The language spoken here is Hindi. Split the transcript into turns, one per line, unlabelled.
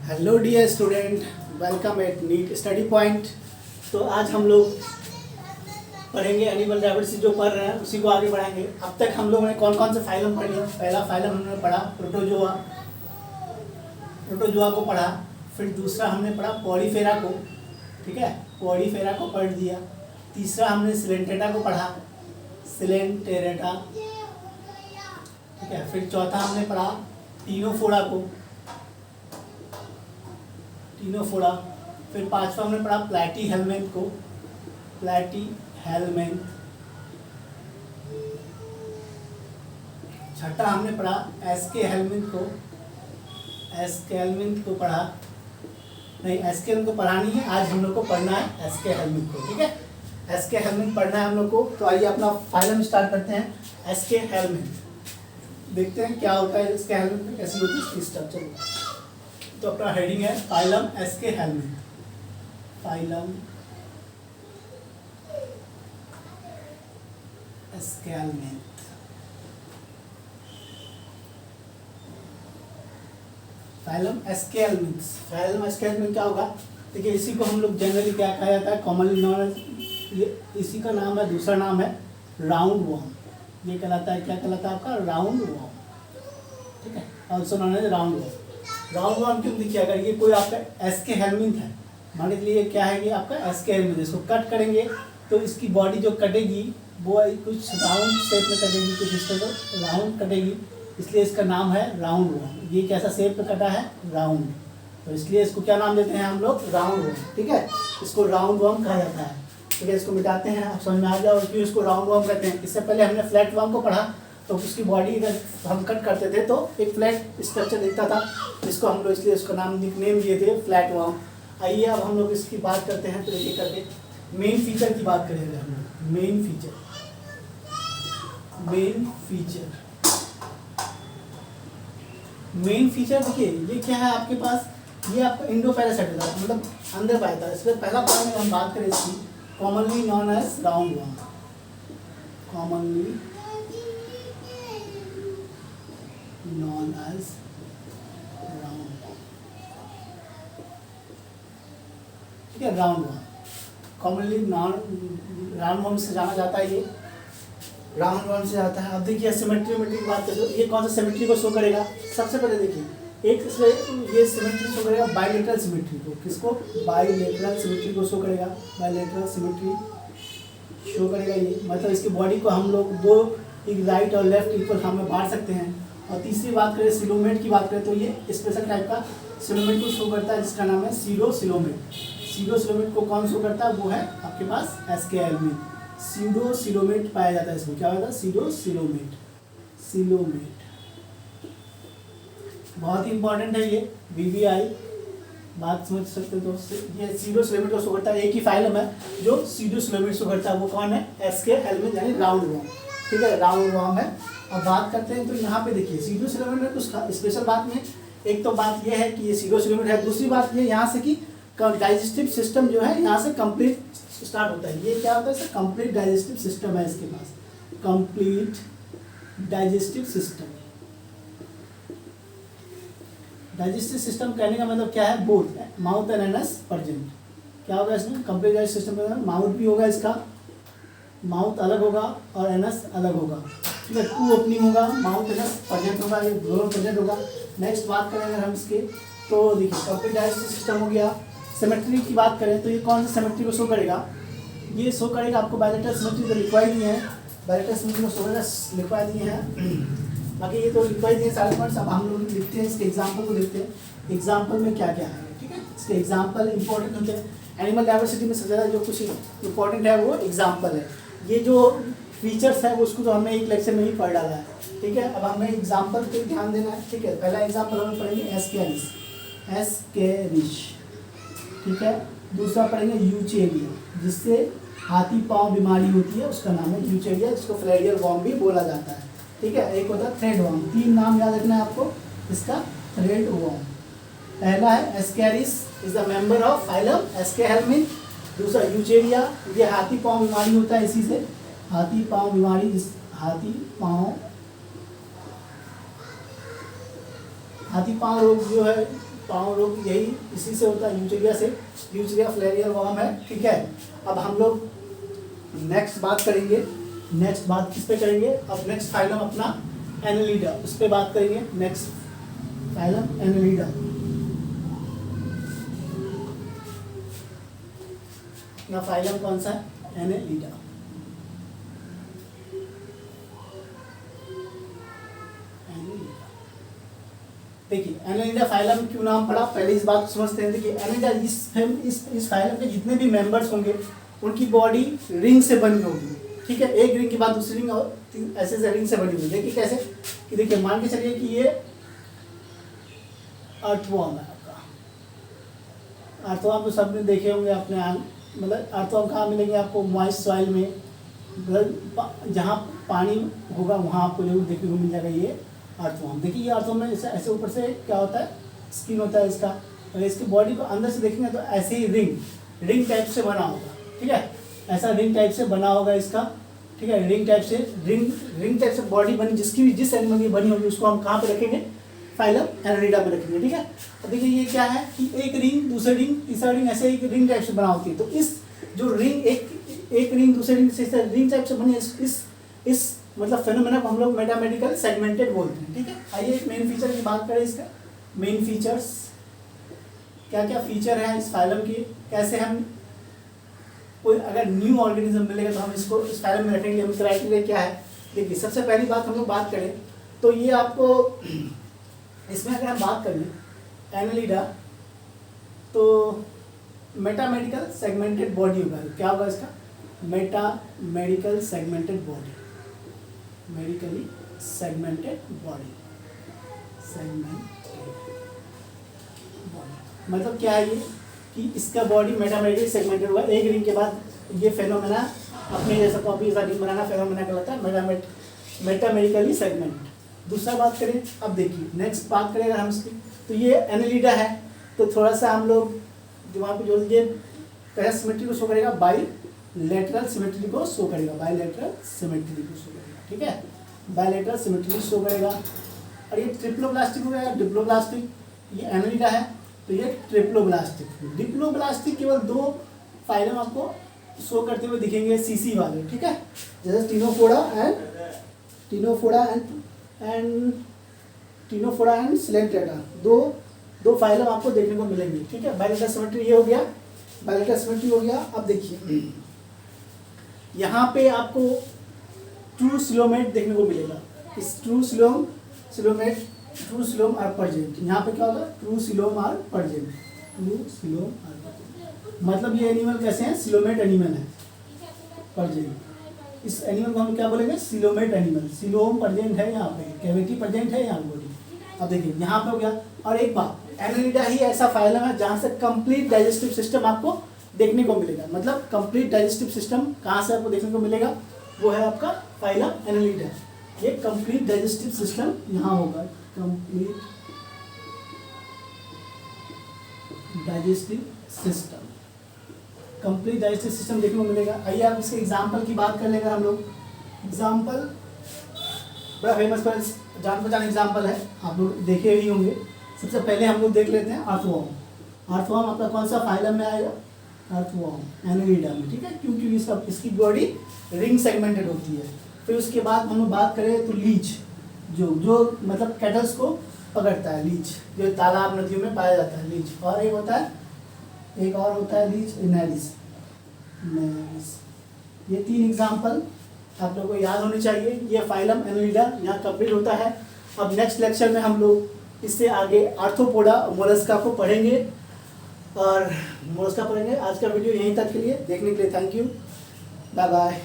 Hello dear student, welcome at NEET study point. तो आज हम लोग पढ़ेंगे एनिमल डायवर्सिटी, जो पढ़ रहे हैं उसी को आगे बढ़ाएंगे। अब तक हम लोगों ने कौन कौन से फाइलम पढ़ लिया। पहला फाइलम हमने पढ़ा प्रोटोजोआ, प्रोटोजोआ को पढ़ा। फिर दूसरा हमने पढ़ा पॉलीफेरा को, ठीक है, पॉलीफेरा को पढ़ दिया। तीसरा हमने सिलेंटेटा को पढ़ा, सिलेंटेरेटा, ठीक है। फिर चौथा हमने पढ़ा टीनोफोरा को, टीनोफोरा। फिर पांचवा हमने पढ़ा प्लैटीहेल्मिन्थ को, प्लैटीहेल्मिन्थ। छठा हमने पढ़ा एस्केहेल्मिन्थ को, एस्केहेल्मिन्थ को पढ़ा। नहीं, एस्केहेल्मिन्थ को पढ़ा नहीं है, आज हम लोग को पढ़ना है एस्केहेल्मिन्थ को, ठीक है। एस्केहेल्मिन्थ पढ़ना है हम लोग को। तो आइए अपना फाइलम स्टार्ट करते हैं। एस्केहेल्मिन्थ देखते हैं क्या होता है, एस्केहेल्मिन्थ कैसी होती है इसकी स्ट्रक्चर। तो अपना हेडिंग है फाइलम एस्केहेल्मिन्थ, फाइलम एस्केहेल्मिन्थ। फाइलम एस्केहेल्मिन्थ, फाइलम एस्केहेल्मिन्थ क्या होगा? देखिए, इसी को हम लोग जनरली क्या कहा जाता है, कॉमनली नॉन एज, ये इसी का नाम है, दूसरा नाम है राउंड वर्म। ये कहलाता है, क्या कहलाता है आपका? राउंड वर्म, ठीक है, also known as round worm. Round worm क्यों? देखिए, अगर ये कोई आपका एस्केहेल्मिन्थ है, मान लीजिए क्या है कि आपका एस्केहेल्मिन्थ, इसको कट करेंगे तो इसकी बॉडी जो कटेगी वो कुछ राउंड शेप में कटेगी, कुछ इस तरह राउंड कटेगी, इसलिए इसका नाम है राउंड वर्म। ये कैसा शेप में कटा है? राउंड, तो इसलिए इसको क्या नाम देते हैं हम लोग? राउंड वर्म, ठीक है। इसको राउंड वर्म कहा जाता है, ठीक है। इसको मिटाते हैं, आप समझ में आ जाओ क्यों इसको राउंड वर्म कहते हैं। इससे पहले हमने फ्लैट वर्म को पढ़ा, तो उसकी बॉडी अगर हम कट करते थे तो एक फ्लैट स्ट्रक्चर दिखता था, इसको हम लोग इसलिए उसका नाम नेम दिए थे फ्लैट वर्म। आइए अब हम लोग इसकी बात करते हैं, तो एक एक करके मेन फीचर की बात करेंगे हम लोग। Main feature, main feature, main feature देखिए, ये क्या है आपके पास? ये आपका इंडोपैरासाइट होता है, मतलब अंदर पाया था। इसमें पहला पार्ट में हम बात करें इसकी, commonly known as round worm, commonly known as round, ठीक है, round worm. Commonly round worm से जाना जाता है, ये राउंड वर्म से आता है। अब देखिए सिमेट्री की बात करें तो ये कौन सा सिमेट्री को शो करेगा? सबसे पहले देखिए, एक इसमें ये सिमेट्री शो करेगा बाइलेटरल सिमेट्री को। किसको? बाइलेटरल सिमेट्री को शो करेगा, बाइलेटरल सिमेट्री शो करेगा ये, मतलब इसकी बॉडी को हम लोग दो, एक राइट और लेफ्ट इक्वल हम लोग बांट सकते हैं। और तीसरी बात करें सिलोमेट की बात करें तो ये स्पेशल टाइप का सिलोमेट को शो करता है, जिसका नाम है सीडो सिलोमेट। सीडो सिलोमेट को कौन शो करता है? वो है आपके पास एस्केहेल्मिन्थ। सीडो सिलोमेट पाया जाता है इसमें। क्या होता है? सीडो सिलोमेट, सिलोमेट बहुत ही इंपॉर्टेंट है ये, वीवीआई बात समझ सकते हो। तो ये सीडो सिलोमेट को शो करता है। एक ही फाइलम है जो सीडो सिलोमेट शो करता है, वो कौन है? एस्केहेल्मिन्थ, यानी राउंड वर्म, ठीक है, राउंड वर्म है। अब बात करते हैं तो यहाँ पे देखिए सीडो सिलोमेट में कुछ स्पेशल बात में, एक तो बात ये है कि ये सीडो सिलोमेट है, दूसरी बात ये यहाँ से कि डाइजेस्टिव सिस्टम जो है यहाँ से कंप्लीट स्टार्ट होता है। ये क्या होता है? सर, कंप्लीट डाइजेस्टिव सिस्टम है इसके पास, complete digestive system. Digestive system कहने का मतलब क्या है? Both mouth and anus present. क्या होगा इसमें? कंप्लीट डाइजेस्टिव सिस्टम में माउथ भी होगा, इसका माउथ अलग होगा और एनस अलग होगा, ठीक है। टू ओपनिंग होगा, माउथ एनस प्रेजेंट होगा, ये दोनों प्रेजेंट होगा। नेक्स्ट बात करेंगे हम इसके, तो देखिए कंप्लीट डाइजेस्टिव सिस्टम हो गया। सिमेट्री की बात करें तो ये कौन सा सिमेट्री को शो करेगा? ये शो करेगा आपको बायलेटरल सिमेट्री, तो लिखवाई दिए हैं, बायलेटरल सिमेट्री को शो करेगा, लिखवा दिए हैं। बाकी ये तो लिखवाई दिए सारे पॉइंट्स। अब हम लोग लिखते हैं इसके एग्जाम्पल को, लिखते हैं एग्जाम्पल में क्या क्या है, ठीक है। इसके एग्जाम्पल इंपॉर्टेंट होते हैं। एनिमल डायवर्सिटी में सबसे ज़्यादा जो कुछ इंपॉर्टेंट है वो एग्जाम्पल है। ये जो फीचर्स है उसको तो हमने एक लेक्चर में ही पढ़ डाला है, ठीक है। अब हमें एग्जाम्पल पे ध्यान देना है, ठीक है। पहला एग्जाम्पल हम पढ़ेंगे एस्केरिस, एस्केरिश, ठीक है। दूसरा पढ़ेंगे यूचेरिया, जिससे हाथी पाँव बीमारी होती है, उसका नाम है यूचेरिया, जिसको फ्लैरियल वर्म भी बोला जाता है, ठीक है। एक होता है थ्रेड वर्म, तीन नाम याद रखना है आपको इसका, थ्रेड वर्म। पहला है ascaris, is the member of phylum aschelminthes. दूसरा यूचेरिया, ये हाथी पाँव बीमारी होता है इसी से, हाथी पाँव बीमारी, हाथी पाँव रोग जो है पाँव रोग यही इसी से होता है, यूचरिया से, यूचरिया फ्लेरियल वर्म है, ठीक है। अब हम लोग नेक्स्ट बात करेंगे, नेक्स्ट बात किस पे करेंगे, अब नेक्स्ट फाइलम अपना एनालिडा, उस पर बात करेंगे। नेक्स्ट फाइलम एनालिडा, अपना फाइलम कौन सा है, एनालिडा। देखिए एनालिडा फाइलम क्यों नाम पड़ा, पहले इस बात को समझते हैं। देखिए एनालिडा इस फाइलम के जितने भी मेंबर्स होंगे उनकी बॉडी रिंग से बनी होगी, ठीक है। एक रिंग के बाद दूसरी रिंग और ऐसे ऐसे रिंग से बनी हुई। देखिए कैसे, कि देखिए मान के चलिए कि ये अर्थवॉर्म है आपका। अर्थवॉर्म तो सबने देखे होंगे अपने, मतलब अर्थवॉर्म कहाँ मिलेंगे आपको, मॉइस्ट सॉइल में, मतलब जहाँ पानी होगा वहाँ आपको जरूर देखने को मिल जाएगा ये अर्थवॉर्म। देखिए ये अर्थवॉर्म में ऐसे ऊपर से क्या होता है, स्किन होता है इसका, और इसकी बॉडी को अंदर से देखेंगे तो ऐसे ही रिंग टाइप से बना होगा, ठीक है। ऐसा रिंग टाइप से बना होगा इसका, ठीक है। रिंग टाइप से बॉडी बनी, जिसकी भी जिस एनिमल की बनी होगी उसको हम कहाँ पे रखेंगे, फाइलम एनालिडा में रखेंगे, ठीक है। अब देखिए ये क्या है कि एक रिंग दूसरी रिंग तीसरा रिंग ऐसे एक रिंग टाइप से बना होती है। तो इस जो रिंग एक रिंग दूसरे रिंग से रिंग टाइप से बनी इस मतलब फेनोमेना को हम लोग मैथमेटिकल सेगमेंटेड बोलते हैं, ठीक है। आइए एक मेन फीचर की बात करें, इसका मेन फीचर्स क्या क्या फीचर है इस फाइलम की, कैसे हम कोई अगर न्यू ऑर्गेनिज्म मिलेगा तो हम इसको इस फाइलम में रखेंगे, हम क्राइटेरिया क्या है। देखिए सबसे पहली बात हम लोग बात करें तो ये आपको इसमें अगर हम बात करें एनालिडा तो मेटामेडिकल सेगमेंटेड बॉडी होगा। क्या होगा इसका, metamerical segmented body, medically segmented body, मतलब क्या है ये कि इसका बॉडी मेटामेडिकली सेगमेंटेड हुआ। एक रिंग के बाद ये फेनोमेना अपने जैसा कॉपी जैसा रिंग बनाना फेनोमेना कहलाता है मेटामेडिकली सेगमेंट। दूसरा बात करें, अब देखिए नेक्स्ट बात करें अगर हम इसकी, तो ये एनालिडा है तो थोड़ा सा हम लोग दिमाग पे जोड़ दीजिए, पहला सिमेट्री को शो करेगा, बाइलेटरल सिमेट्री को शो करेगा, बाइलेटरल सिमेट्री को शो करेगा, ठीक है। बाइलेटरल सिमेट्री शो करेगा। और ये ट्रिप्लोब्लास्टिक हो गया, डिप्लोब्लास्टिक, ये एनालिडा है तो ये ट्रिप्लोब्लास्टिक। डिप्लोब्लास्टिक केवल दो फाइलम आपको शो करते हुए दिखेंगे, सीसी वाले, ठीक है, जैसे टिनोफोरा एंड सिलेंट्रेटा, दो फाइलम आपको देखने को मिलेंगे, ठीक है। बाइलेटरल सिमेट्री ये हो गया, बाइलेटरल सिमेट्री हो गया। अब देखिए यहाँ पे आपको ट्रू सिलोमेट देखने को मिलेगा, इस ट्रू सिलोम आर प्रेजेंट। यहाँ पे क्या होगा, ट्रू सिलोम आर प्रेजेंट, मतलब ये एनिमल कैसे हैं, सिलोमेट एनिमल है, प्रेजेंट। इस एनिमल को हम क्या बोलेंगे, सिलोमेट एनिमल, सिलोम प्रेजेंट है यहाँ पे, कैविटी प्रेजेंट है यहाँ बॉडी। अब देखिए यहाँ पे हो गया। और एक बात, एनालिडा ही ऐसा फाइलम है जहाँ से कंप्लीट डाइजेस्टिव सिस्टम आपको देखने को मिलेगा। मतलब कंप्लीट डाइजेस्टिव सिस्टम कहाँ से आपको देखने को मिलेगा, वो है आपका फाइलम एनालिडा। ये कंप्लीट डाइजेस्टिव सिस्टम यहाँ होगा, कंप्लीट डाइजेस्टिव सिस्टम देखने को मिलेगा। आइए आप इसके एग्जाम्पल की बात कर लेंगे हम लोग। एग्जाम्पल बड़ा फेमस पर जान पहचान एग्जाम्पल है, आप लोग देखे ही होंगे। सबसे पहले हम लोग देख लेते हैं अर्थवॉर्म। अर्थवॉर्म आपका कौन सा फाइलम में आएगा, अर्थवॉर्म एनालिडा में, ठीक है, क्योंकि इसकी बॉडी रिंग सेगमेंटेड होती है। फिर उसके बाद हम लोग बात करें तो लीच, जो मतलब कैटल्स को पकड़ता है, लीच जो तालाब नदियों में पाया जाता है, लीच। और एक और होता है लीच एनालिस। ये 3 एग्जाम्पल आप लोगों को याद होने चाहिए। ये फाइलम एनालिडा यहाँ कंप्लीट होता है। अब नेक्स्ट लेक्चर में हम लोग इससे आगे आर्थ्रोपोडा मोलस्का को पढ़ेंगे और मोलस्का पढ़ेंगे। आज का वीडियो यहीं तक के लिए देखने के लिए थैंक यू, बाय बाय।